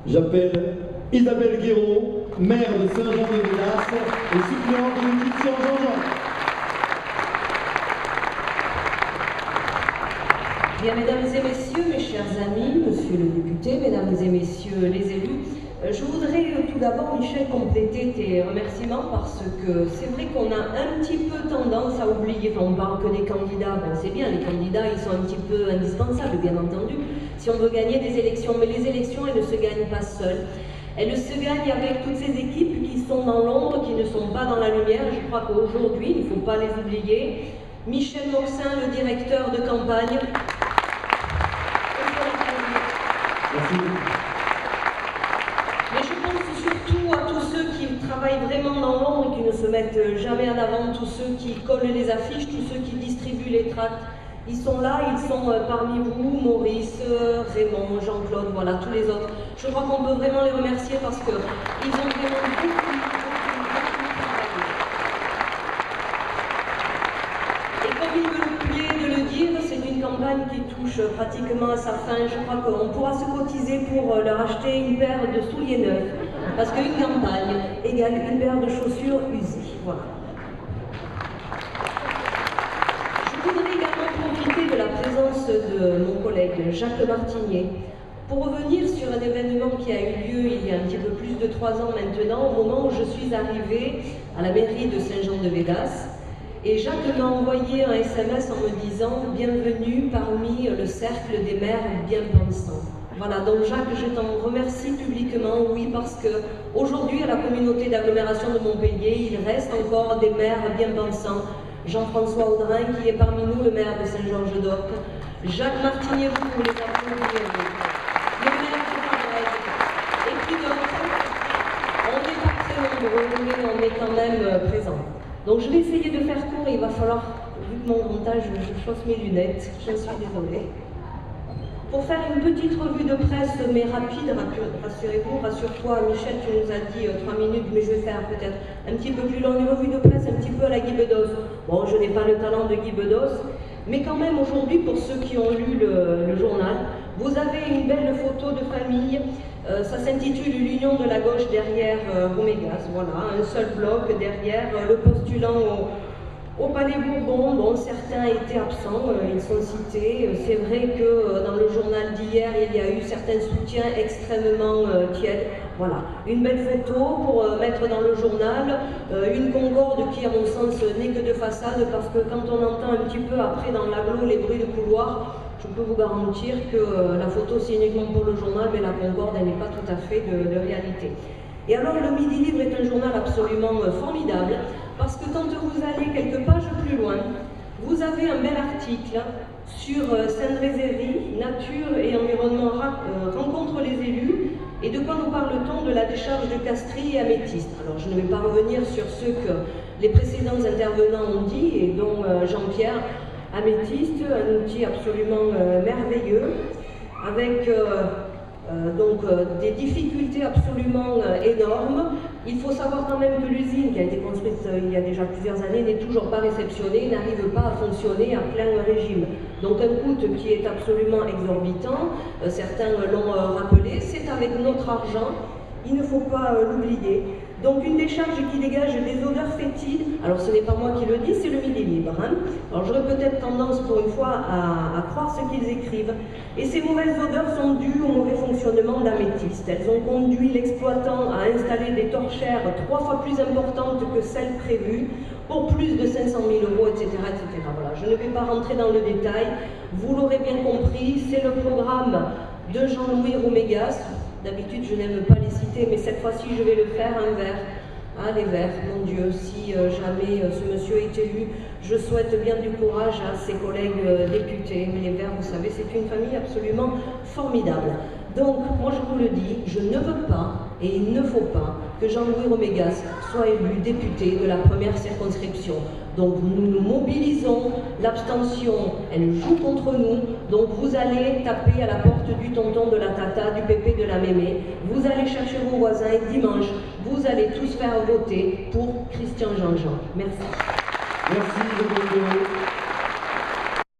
J'appelle Isabelle Guéraud, maire de Saint-Jean-de-Védas et suppléante de Christian Jean-Jean. Bien, mesdames et messieurs, mes chers amis, monsieur le député, mesdames et messieurs les élus, je voudrais tout d'abord, Michel, compléter tes remerciements parce que c'est vrai qu'on a un petit peu tendance à oublier, on parle que des candidats, bon c'est bien, les candidats ils sont un petit peu indispensables bien entendu, si on veut gagner des élections, mais les élections elles ne se gagnent pas seules. Elles se gagnent avec toutes ces équipes qui sont dans l'ombre, qui ne sont pas dans la lumière. Je crois qu'aujourd'hui, il ne faut pas les oublier. Michel Moxin, le directeur de campagne. Merci. Mais je pense surtout à tous ceux qui travaillent vraiment dans l'ombre et qui ne se mettent jamais en avant, tous ceux qui collent les affiches, tous ceux qui distribuent les tracts. Ils sont là, ils sont parmi vous, Maurice, Raymond, Jean-Claude, voilà, tous les autres. Je crois qu'on peut vraiment les remercier parce qu'ils ont vraiment beaucoup travaillé. Et comme il me plaît de le dire, c'est une campagne qui touche pratiquement à sa fin. Je crois qu'on pourra se cotiser pour leur acheter une paire de souliers neufs. Parce qu'une campagne égale une paire de chaussures usées. Voilà. De la présence de mon collègue Jacques Martinier pour revenir sur un événement qui a eu lieu il y a un petit peu plus de 3 ans maintenant, au moment où je suis arrivée à la mairie de Saint-Jean-de-Védas. Et Jacques m'a envoyé un SMS en me disant « Bienvenue parmi le cercle des maires bien pensants ». Voilà, donc Jacques, je t'en remercie publiquement, oui, parce qu'aujourd'hui, à la communauté d'agglomération de Montpellier, il reste encore des maires bien pensants. Jean-François Audrin, qui est parmi nous, le maire de Saint-Georges-d'Oc, Jacques Martinier, vous pouvez les applaudir, le maire de Pareil, et puis d'autres. On n'est pas très nombreux, mais on est quand même présents. Donc je vais essayer de faire court, il va falloir, vu que mon grand âge, je chausse mes lunettes, je suis désolée. Pour faire une petite revue de presse, mais rapide, rassurez-vous, rassure-toi, Michel, tu nous as dit 3 minutes, mais je vais faire peut-être un petit peu plus long, une revue de presse un petit peu à la Guy Bedos. Bon, je n'ai pas le talent de Guy Bedos, mais quand même aujourd'hui, pour ceux qui ont lu le journal, vous avez une belle photo de famille, ça s'intitule « L'union de la gauche derrière Omégas », voilà, un seul bloc derrière le postulant au Palais Bourbon. Bon, certains étaient absents, ils sont cités. C'est vrai que dans le journal d'hier, il y a eu certains soutiens extrêmement tièdes. Voilà, une belle photo pour mettre dans le journal, une concorde qui, à mon sens, n'est que de façade, parce que quand on entend un petit peu après dans l'agglo les bruits de couloir, je peux vous garantir que la photo c'est uniquement pour le journal, mais la concorde elle n'est pas tout à fait de réalité. Et alors le Midi Libre est un journal absolument formidable, parce que quand vous allez quelques pages plus loin, vous avez un bel article sur Saint-Drézéry, nature et environnement rencontre les élus, et de quoi nous parle-t-on? De la décharge de Castries et Améthyste. Alors je ne vais pas revenir sur ce que les précédents intervenants ont dit, et dont Jean-Pierre. Améthyste, un outil absolument merveilleux, avec des difficultés absolument énormes. Il faut savoir quand même que l'usine qui a été construite il y a déjà plusieurs années n'est toujours pas réceptionnée, n'arrive pas à fonctionner à plein régime. Donc un coût qui est absolument exorbitant, certains l'ont rappelé, c'est avec notre argent, il ne faut pas l'oublier. Donc une décharge qui dégage des odeurs fétides, alors ce n'est pas moi qui le dis, c'est le Midi Libre. Hein. Alors j'aurais peut-être tendance pour une fois à croire ce qu'ils écrivent. Et ces mauvaises odeurs sont dues au mauvais fonctionnement d'Améthyste. Elles ont conduit l'exploitant à installer des torchères 3 fois plus importantes que celles prévues, pour plus de 500 000 €, etc., etc. Voilà, je ne vais pas rentrer dans le détail. Vous l'aurez bien compris, c'est le programme de Jean-Louis Roumégas. D'habitude, je n'aime pas les citer, mais cette fois-ci, je vais le faire, un Vert. Ah, les Verts, mon Dieu, si jamais ce monsieur est élu, je souhaite bien du courage à ses collègues députés. Mais les Verts, vous savez, c'est une famille absolument formidable. Donc, moi je vous le dis, je ne veux pas, et il ne faut pas, que Jean-Louis Roumégas soit élu député de la première circonscription. Donc nous nous mobilisons, l'abstention, elle joue contre nous, donc vous allez taper à la porte du tonton, de la tata, du pépé, de la mémé, vous allez chercher vos voisins et dimanche, vous allez tous faire voter pour Christian Jean-Jean. Merci. Merci,